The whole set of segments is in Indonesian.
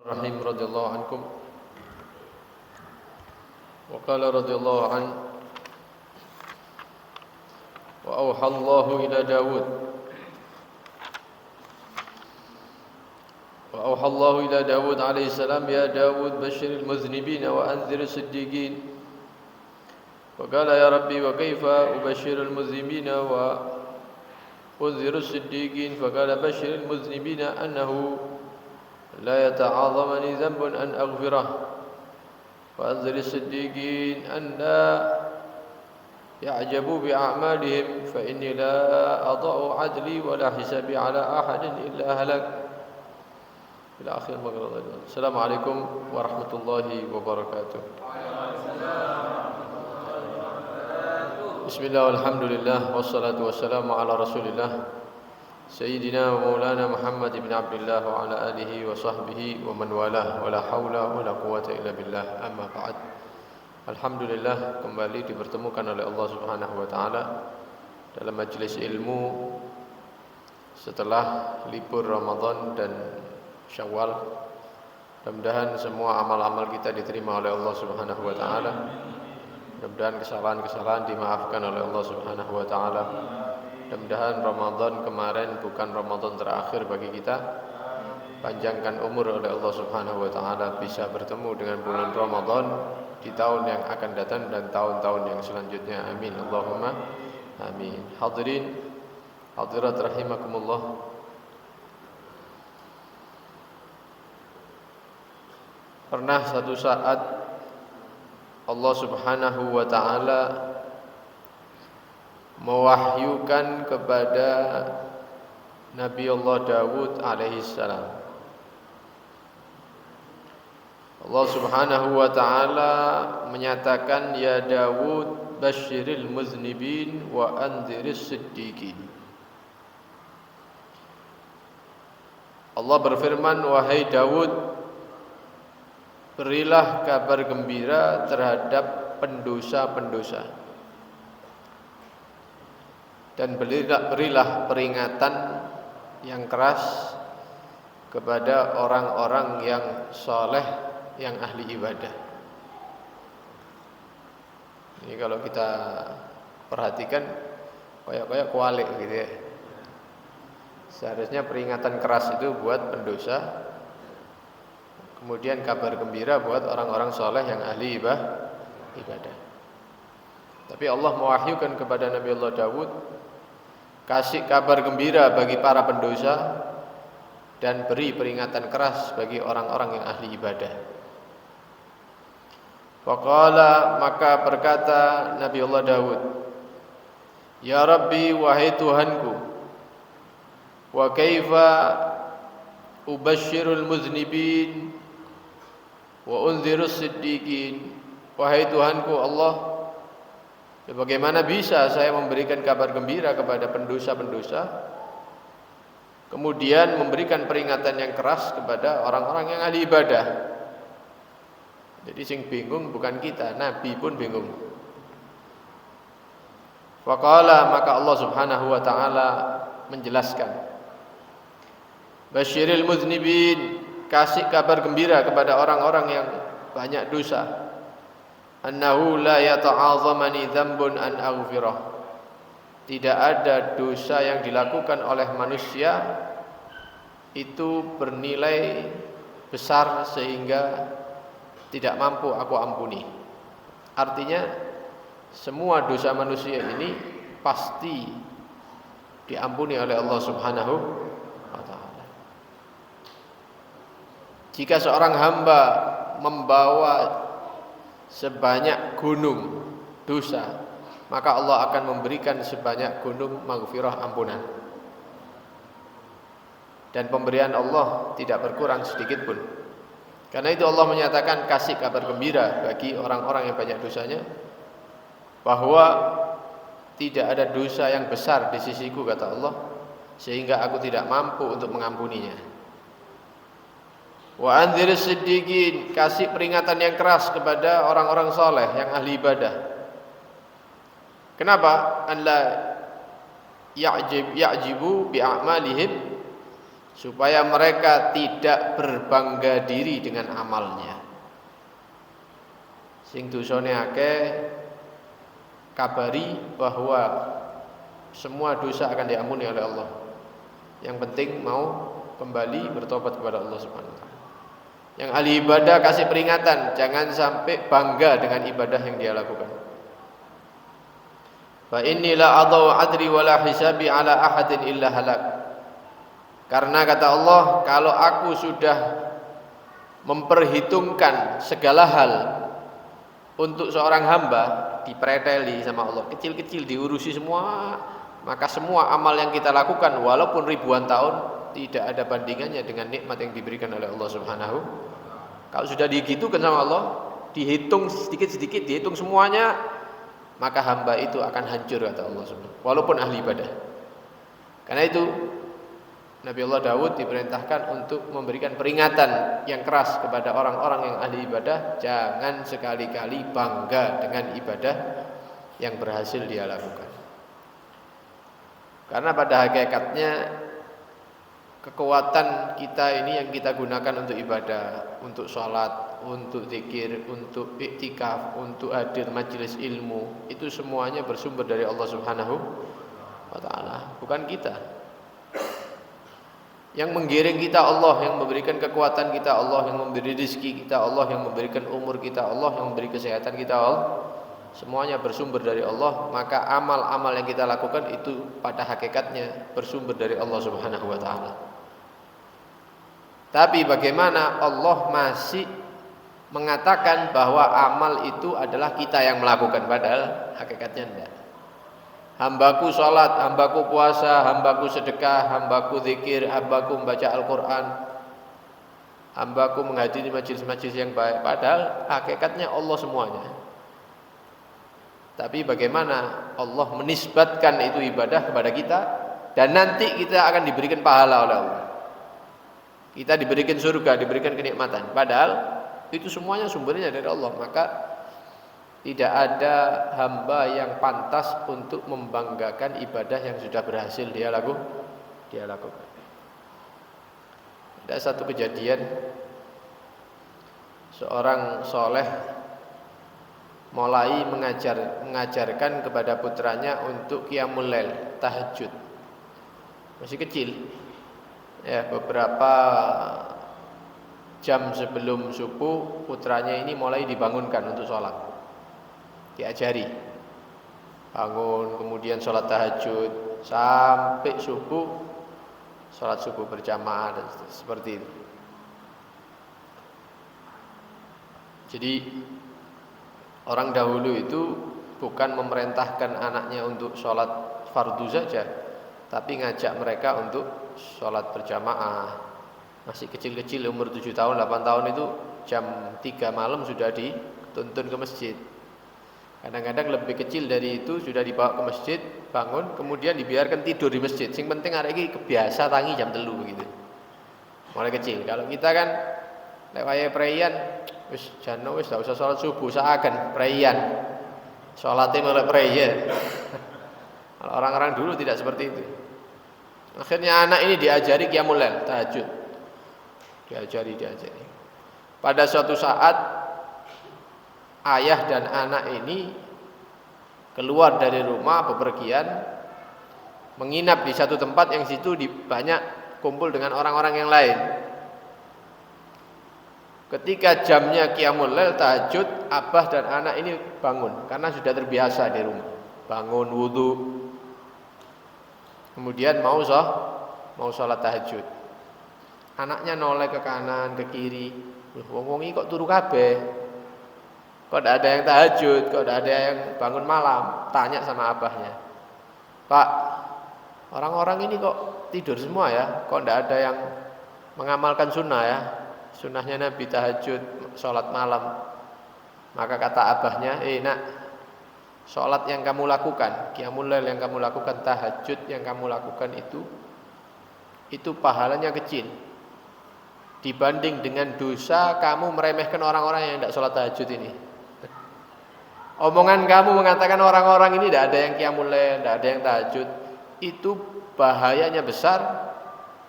Rahim radhiyallahu ankum wa qala radhiyallahu an wa awha Allahu ila Dawud alaihi salam ya Dawud bashiril muznibina wa anziril siddiqin wa qala ya rabbi wa kaifa ubashirul muznibina wa unzirus siddiqin fa qala bashiril muznibina annahu لا يتعاظمني ذنب أن أغفره وأنزل الصديقين أن لا يعجبوا بأعمالهم فإني لا أضع عدلي ولا حسابي على أحد إلا هلك إلى آخر المقرأ. السلام عليكم ورحمة الله وبركاته. بسم الله والحمد لله والصلاة والسلام على رسول الله سيدنا ومولانا محمد بن عبد الله وعلى آله وصحبه ومن والاه ولا حول ولا قوة إلا بالله أما بعد. Alhamdulillah kembali dipertemukan oleh Allah Subhanahu wa taala dalam majelis ilmu setelah libur Ramadan dan Syawal. Mudah-mudahan semua amal-amal kita diterima oleh Allah Subhanahu wa taala. Mudah-mudahan kesalahan-kesalahan dimaafkan oleh Allah Subhanahu wa taala. Mudah-mudahan Ramadan kemarin bukan Ramadan terakhir bagi kita. Panjangkan umur oleh Allah Subhanahu wa taala bisa bertemu dengan bulan Ramadan di tahun yang akan datang dan tahun-tahun yang selanjutnya. Amin Allahumma amin. Hadirin hadirat rahimakumullah. Pernah satu saat Allah Subhanahu wa taala mewahyukan kepada Nabi Allah Dawud alaihissalam. Allah Subhanahu wa taala menyatakan, ya Dawud basyiril muznibin wa anziris siddiqin. Allah berfirman, wahai Dawud, berilah kabar gembira terhadap pendosa-pendosa, dan berilah peringatan yang keras kepada orang-orang yang soleh, yang ahli ibadah. Ini kalau kita perhatikan kayak kualik gitu ya. Seharusnya peringatan keras itu buat pendosa, kemudian kabar gembira buat orang-orang soleh yang ahli ibadah. Tapi Allah mewahyukan kepada Nabi Allah Dawud, kasih kabar gembira bagi para pendosa dan beri peringatan keras bagi orang-orang yang ahli ibadah. Faqala, maka berkata Nabi Allah Dawud, ya Rabbi, wahai Tuhanku, wa kaifa ubashirul muznibin wa unzirus siddiqin. Wahai Tuhanku Allah, bagaimana bisa saya memberikan kabar gembira kepada pendosa-pendosa, kemudian memberikan peringatan yang keras kepada orang-orang yang ahli ibadah? Jadi sing bingung bukan kita, Nabi pun bingung. Faqala, maka Allah Subhanahu wa taala menjelaskan, basyiril muznibin, kasih kabar gembira kepada orang-orang yang banyak dosa, annahu la yata'azamani dzambun an aghfirah. Tidak ada dosa yang dilakukan oleh manusia itu bernilai besar sehingga tidak mampu aku ampuni. Artinya semua dosa manusia ini pasti diampuni oleh Allah Subhanahu wa taala. Jika seorang hamba membawa sebanyak gunung dosa, maka Allah akan memberikan sebanyak gunung maghfirah, ampunan. Dan pemberian Allah tidak berkurang sedikit pun. Karena itu Allah menyatakan, kasih kabar gembira bagi orang-orang yang banyak dosanya, bahwa tidak ada dosa yang besar di sisiku, kata Allah, sehingga aku tidak mampu untuk mengampuninya. Wa anziris siddiqin, kasih peringatan yang keras kepada orang-orang soleh yang ahli ibadah. Kenapa? Alla ya'jibu bi'amalihim, supaya mereka tidak berbangga diri dengan amalnya. Sing dosane akeh kabari bahwa semua dosa akan diampuni oleh Allah. Yang penting mau kembali bertobat kepada Allah Subhanahu wa taala. Yang ahli ibadah kasih peringatan, jangan sampai bangga dengan ibadah yang dia lakukan. Fa inni la adau adri wala hisabi ala ahadin illa halak. Karena kata Allah, kalau aku sudah memperhitungkan segala hal untuk seorang hamba, dipreteli sama Allah, kecil-kecil diurusi semua, maka semua amal yang kita lakukan walaupun ribuan tahun tidak ada bandingannya dengan nikmat yang diberikan oleh Allah Subhanahu. Kalau sudah digitukan sama Allah, dihitung sedikit-sedikit, dihitung semuanya, maka hamba itu akan hancur kata Allah Subhanahu, walaupun ahli ibadah. Karena itu Nabi Allah Daud diperintahkan untuk memberikan peringatan yang keras kepada orang-orang yang ahli ibadah, jangan sekali-kali bangga dengan ibadah yang berhasil dia lakukan. Karena pada hakikatnya kekuatan kita ini yang kita gunakan untuk ibadah, untuk sholat, untuk zikir, untuk iktikaf, untuk hadir majelis ilmu, itu semuanya bersumber dari Allah Subhanahu wa taala, bukan kita. Yang menggiring kita Allah, yang memberikan kekuatan kita Allah, yang memberi rezeki kita Allah, yang memberikan umur kita Allah, yang memberi kesehatan kita Allah, semuanya bersumber dari Allah. Maka amal-amal yang kita lakukan itu pada hakikatnya bersumber dari Allah Subhanahu wa taala. Tapi bagaimana Allah masih mengatakan bahwa amal itu adalah kita yang melakukan, padahal hakikatnya tidak. Hambaku sholat, hambaku puasa, hambaku sedekah, hambaku zikir, hambaku membaca Al-Quran, hambaku menghadiri majelis-majelis yang baik, padahal hakikatnya Allah semuanya. Tapi bagaimana Allah menisbatkan itu ibadah kepada kita, dan nanti kita akan diberikan pahala oleh Allah, kita diberikan surga, diberikan kenikmatan, padahal itu semuanya sumbernya dari Allah. Maka tidak ada hamba yang pantas untuk membanggakan ibadah yang sudah berhasil dia lakukan. Ada satu kejadian, seorang soleh mulai mengajarkan kepada putranya untuk qiyamul lail, tahajud. Masih kecil, ya, beberapa jam sebelum subuh putranya ini mulai dibangunkan untuk sholat, diajari bangun, kemudian sholat tahajud sampai subuh, sholat subuh berjamaah dan seperti itu. Jadi orang dahulu itu bukan memerintahkan anaknya untuk sholat fardu saja, tapi ngajak mereka untuk sholat berjamaah. Masih kecil-kecil, umur 7 tahun, 8 tahun itu jam 3 malam sudah dituntun ke masjid. Kadang-kadang lebih kecil dari itu sudah dibawa ke masjid, bangun, kemudian dibiarkan tidur di masjid. Sing penting arek iki kebiasa tangi jam 3 gitu. Mulai kecil. Kalau kita kan lek wayahe preyan wis jano wis gak usah salat subuh saaken preyan. Salate melek preyan. Kalau orang-orang dulu tidak seperti itu. Akhirnya anak ini diajari qiyamul lail, tahajud. Diajari. Pada suatu saat ayah dan anak ini keluar dari rumah bepergian, menginap di satu tempat yang situ banyak kumpul dengan orang-orang yang lain. Ketika jamnya qiyamul lail tahajud, abah dan anak ini bangun karena sudah terbiasa di rumah. Bangun wudu, kemudian mau sholat tahajud. Anaknya noleh ke kanan, ke kiri. Wong iki kok turu kabeh? Kok tidak ada yang tahajud, kok tidak ada yang bangun malam? Tanya sama abahnya, Pak, orang-orang ini kok tidur semua ya? Kok tidak ada yang mengamalkan sunnah ya? Sunnahnya Nabi tahajud, sholat malam. Maka kata abahnya, nak, sholat yang kamu lakukan, qiyamul lail yang kamu lakukan, tahajud yang kamu lakukan itu pahalanya kecil dibanding dengan dosa kamu meremehkan orang-orang yang tidak sholat tahajud ini. Omongan kamu mengatakan orang-orang ini tidak ada yang qiyamul lail, tidak ada yang tahajud, itu bahayanya besar.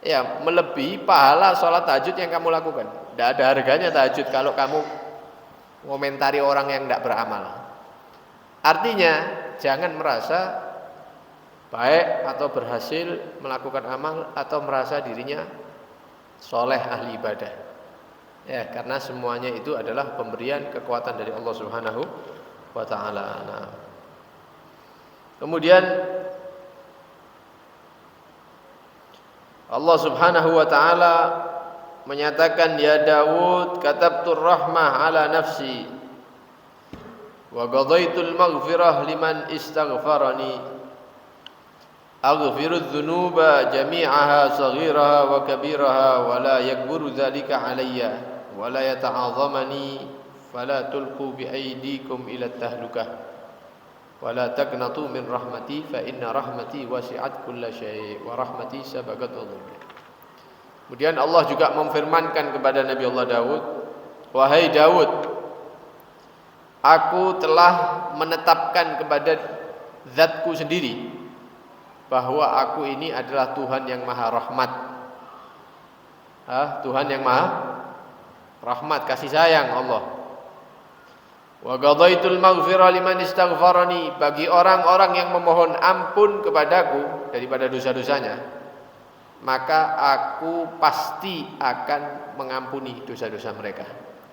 ya melebihi pahala sholat tahajud yang kamu lakukan. Tidak ada harganya tahajud kalau kamu komentari orang yang tidak beramal. Artinya jangan merasa baik atau berhasil melakukan amal atau merasa dirinya soleh ahli ibadah. Ya, karena semuanya itu adalah pemberian kekuatan dari Allah Subhanahu wa taala. Nah. Kemudian Allah Subhanahu wa taala menyatakan, ya Daud katabtur rahmah ala nafsi wa qadaitul maghfirah liman istaghfarani aghfirudz dzunuba jami'aha saghiraha wa kabiraha wa la yakburu dzalika alayya wa la yata'azzamani fala tulqu bi aydikum ila tahlukah wa la taqnatu min rahmati fa inna rahmati wasi'at kulla syai' wa rahmati sabaqat ghadabi. Kemudian Allah juga memfirmankan kepada Nabi Allah Daud, wahai Daud, aku telah menetapkan kepada zatku sendiri bahwa aku ini adalah Tuhan yang maha rahmat. Tuhan yang maha rahmat, kasih sayang Allah. Wa qadaitul maghfirah liman istaghfarani, bagi orang-orang yang memohon ampun kepadaku daripada dosa-dosanya, maka aku pasti akan mengampuni dosa-dosa mereka.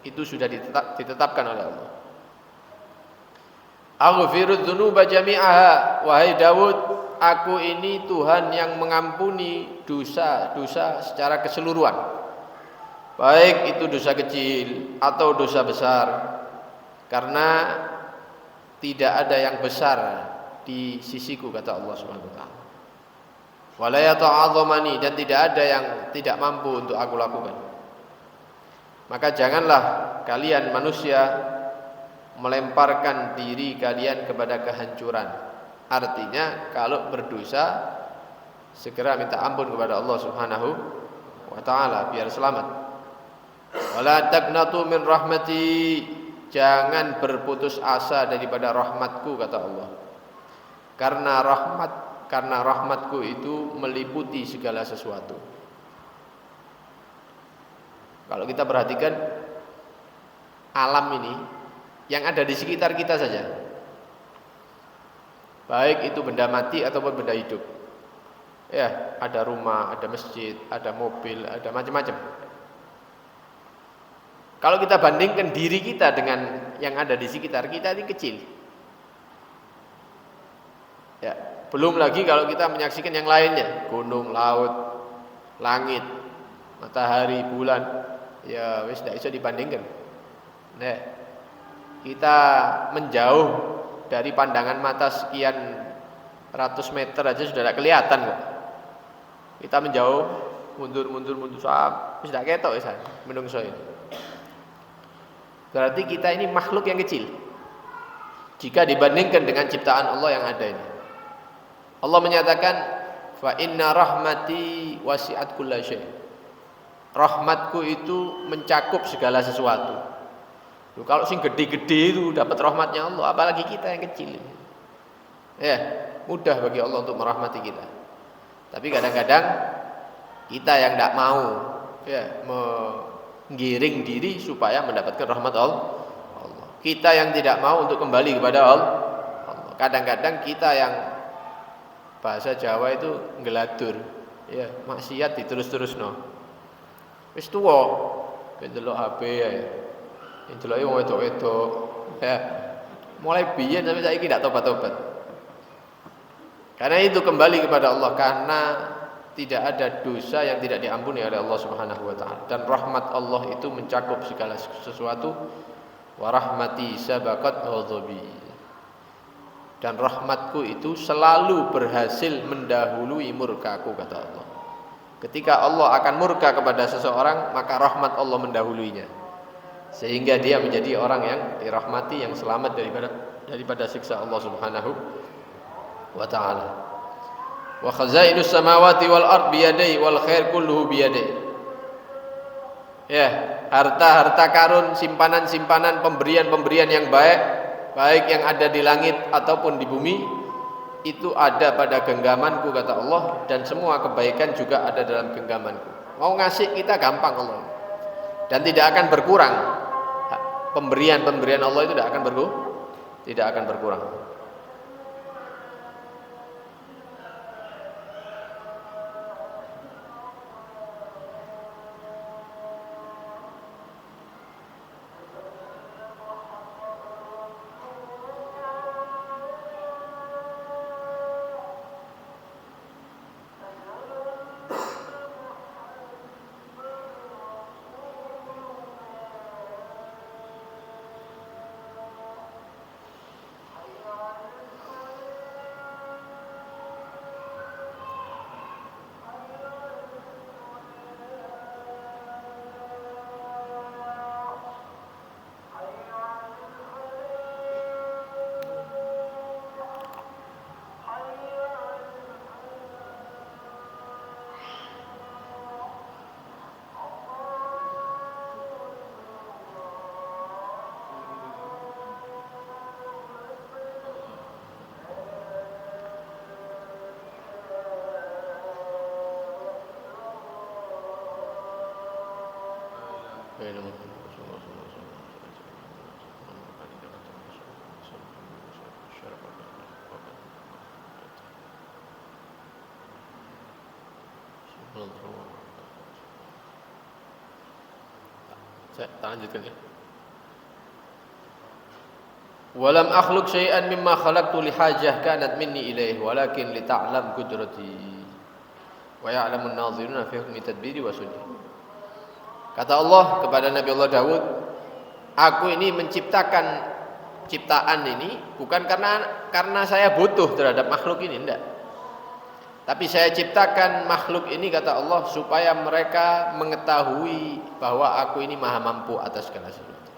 Itu sudah ditetapkan oleh Allah. Aghfirudz dzunuba jami'aha, wahai Daud, aku ini Tuhan yang mengampuni dosa-dosa secara keseluruhan, baik itu dosa kecil atau dosa besar, karena tidak ada yang besar di sisiku, kata Allah Subhanahu wa taala. Wala yata'azzamani, dan tidak ada yang tidak mampu untuk aku lakukan. Maka janganlah kalian manusia melemparkan diri kalian kepada kehancuran. Artinya kalau berdosa segera minta ampun kepada Allah Subhanahu wa taala biar selamat. Wala taqnatu min rahmati, jangan berputus asa daripada rahmatku, kata Allah. Karena rahmatku itu meliputi segala sesuatu. Kalau kita perhatikan alam ini yang ada di sekitar kita saja, baik itu benda mati ataupun benda hidup, ya, ada rumah, ada masjid, ada mobil, ada macam-macam. Kalau kita bandingkan diri kita dengan yang ada di sekitar kita, ini kecil. Ya, belum lagi kalau kita menyaksikan yang lainnya, gunung, laut, langit, matahari, bulan, ya wis tidak bisa dibandingkan. Nah, kita menjauh dari pandangan mata sekian ratus meter aja sudah tidak kelihatan kok. Kita menjauh, mundur sampai tidak ketok ya menungso ini. Berarti kita ini makhluk yang kecil jika dibandingkan dengan ciptaan Allah yang ada ini. Allah menyatakan, fa inna rahmati wasi'at kulla syai'. Rahmatku itu mencakup segala sesuatu. Loh, kalau sing gede-gede itu dapat rahmatnya Allah, apalagi kita yang kecil. Ya, mudah bagi Allah untuk merahmati kita. Tapi kadang-kadang kita yang tidak mau, ya, menggiring diri supaya mendapatkan rahmat Allah. Kita yang tidak mau untuk kembali kepada Allah. Kadang-kadang kita yang bahasa Jawa itu ngeladur, ya, maksiat diterus-terusno. Wis tuwa, pendelok HP ya. Indeloke wong wedok-wedok. Ya. Mulai biyen sampai saiki tidak tobat-tobat. Karena itu kembali kepada Allah, karena tidak ada dosa yang tidak diampuni oleh Allah Subhanahu wa taala, dan rahmat Allah itu mencakup segala sesuatu. Wa rahmati sabaqat ghadabi. Dan rahmatku itu selalu berhasil mendahului murkaku, kata Allah. Ketika Allah akan murka kepada seseorang, maka rahmat Allah mendahuluinya, sehingga dia menjadi orang yang dirahmati, yang selamat daripada siksa Allah Subhanahu wa taala. Wa khazainus samawati wal ard biyadai wal khair kulluhu biyadai. Ya, harta-harta karun, simpanan-simpanan, pemberian-pemberian yang baik yang ada di langit ataupun di bumi, itu ada pada genggamanku kata Allah, dan semua kebaikan juga ada dalam genggamanku. Mau ngasih kita gampang Allah, dan tidak akan berkurang. Pemberian Allah itu tidak akan berkurang. Saya lanjutkan ya. Walam akhluk syai'an mimma khalaqtu li hajah kanat minni ilaih walakin li ta'lam qudrati wa ya'lamun naziruna fi hukmi tadbiri wa sunni. Kata Allah kepada Nabi Allah Daud, aku ini menciptakan ciptaan ini bukan karena saya butuh terhadap makhluk ini, enggak. Tapi saya ciptakan makhluk ini kata Allah supaya mereka mengetahui bahwa aku ini maha mampu atas segala sesuatu.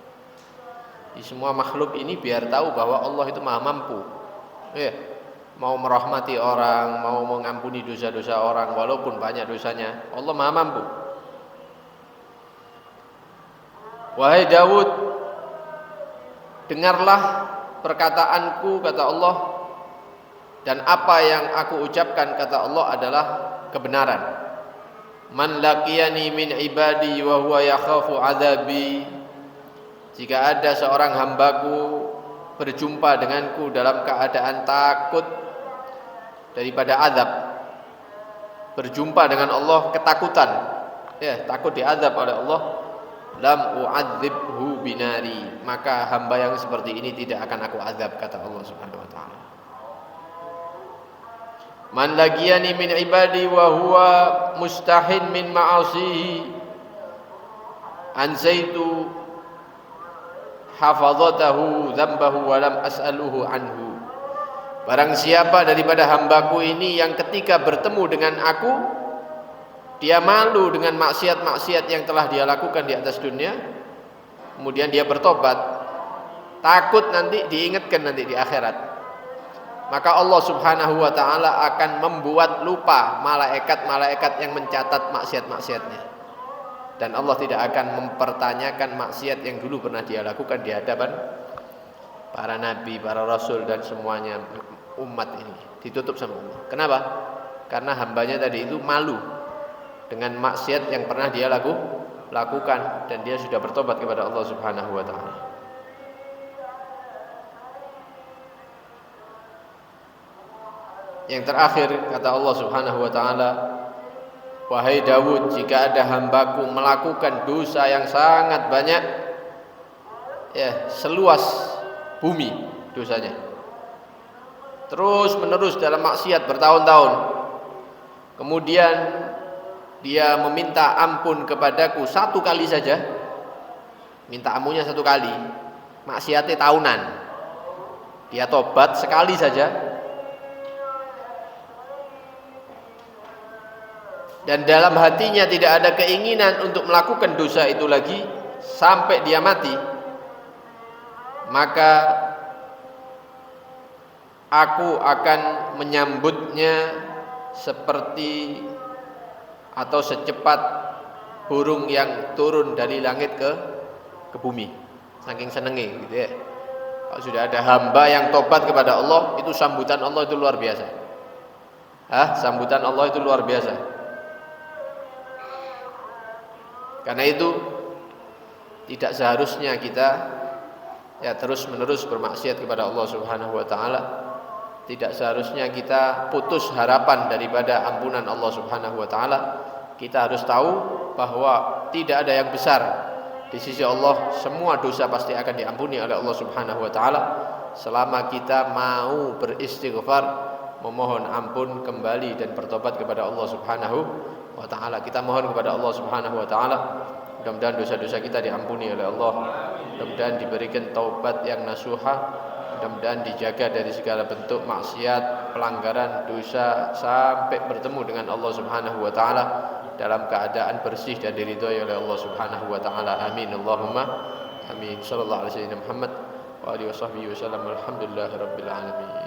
Di semua makhluk ini biar tahu bahwa Allah itu maha mampu. Ya, mau merahmati orang, mau mengampuni dosa-dosa orang walaupun banyak dosanya, Allah maha mampu. Wahai Daud, dengarlah perkataanku kata Allah, dan apa yang aku ucapkan kata Allah adalah kebenaran. Man laqiyani min ibadi wa huwa yakhafu adzabi. Jika ada seorang hambaku berjumpa denganku dalam keadaan takut daripada azab, berjumpa dengan Allah ketakutan, ya, takut diazab oleh Allah, lam u'adzibhu binari, maka hamba yang seperti ini tidak akan aku azab kata Allah Subhanahu wa taala. Man lagiyani min ibadi wa huwa mustahin min ma'asihi ansaitu hafadzatahu dzambahu wa lam as'aluhu anhu. Barang siapa daripada hambaku ini yang ketika bertemu dengan aku dia malu dengan maksiat-maksiat yang telah dia lakukan di atas dunia, kemudian dia bertobat, takut nanti diingatkan nanti di akhirat, maka Allah Subhanahu wa taala akan membuat lupa malaikat-malaikat yang mencatat maksiat-maksiatnya, dan Allah tidak akan mempertanyakan maksiat yang dulu pernah dia lakukan di hadapan para nabi, para rasul dan semuanya umat ini, ditutup sama Allah. Kenapa? Karena hambanya tadi itu malu dengan maksiat yang pernah dia lakukan, dan dia sudah bertobat kepada Allah Subhanahu wa taala. Yang terakhir kata Allah Subhanahu wa taala, wahai Daud, jika ada hambaku melakukan dosa yang sangat banyak, ya, seluas bumi dosanya, terus menerus dalam maksiat bertahun-tahun, kemudian dia meminta ampun kepadaku satu kali saja, minta ampunnya satu kali, maksiatnya tahunan, dia tobat sekali saja, dan dalam hatinya tidak ada keinginan untuk melakukan dosa itu lagi sampai dia mati, maka aku akan menyambutnya seperti atau secepat burung yang turun dari langit ke bumi, saking senengnya gitu ya. Kalau sudah ada hamba yang tobat kepada Allah, itu sambutan Allah itu luar biasa. Sambutan Allah itu luar biasa. Karena itu tidak seharusnya kita terus-menerus bermaksiat kepada Allah Subhanahu wa taala. Tidak seharusnya kita putus harapan daripada ampunan Allah Subhanahu wa taala. Kita harus tahu bahwa tidak ada yang besar di sisi Allah. Semua dosa pasti akan diampuni oleh Allah Subhanahu wa taala selama kita mau beristighfar, memohon ampun kembali dan bertobat kepada Allah Subhanahu wa taala. Kita mohon kepada Allah Subhanahu wa taala, mudah-mudahan dosa-dosa kita diampuni oleh Allah, mudah-mudahan diberikan taubat yang nasuha, mudah-mudahan dijaga dari segala bentuk maksiat, pelanggaran, dosa sampai bertemu dengan Allah Subhanahu wa taala dalam keadaan bersih dan diridhai oleh Allah Subhanahu wa taala. Amin Allahumma amin. Sallallahu alaihi wasallam Muhammad wa alihi washabbihi wasallam. Alhamdulillahirabbil alamin.